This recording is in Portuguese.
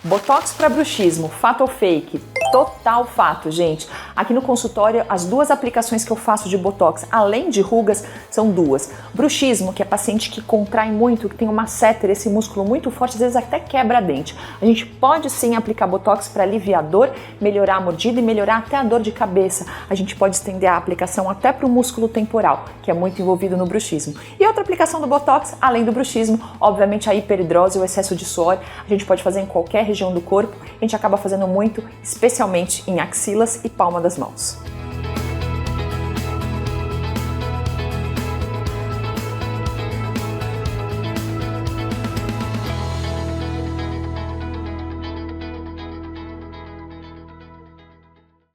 Botox para bruxismo, fato ou fake? Total fato, gente. Aqui no consultório, as duas aplicações que eu faço de Botox, além de rugas, são duas. Bruxismo, que é paciente que contrai muito, que tem um masseter, esse músculo muito forte, às vezes até quebra dente. A gente pode sim aplicar Botox para aliviar a dor, melhorar a mordida e melhorar até a dor de cabeça. A gente pode estender a aplicação até para o músculo temporal, que é muito envolvido no bruxismo. E outra aplicação do Botox, além do bruxismo, obviamente a hiperidrose, o excesso de suor, a gente pode fazer em qualquer região do corpo, a gente acaba fazendo muito, especialmente em axilas e palma das mãos.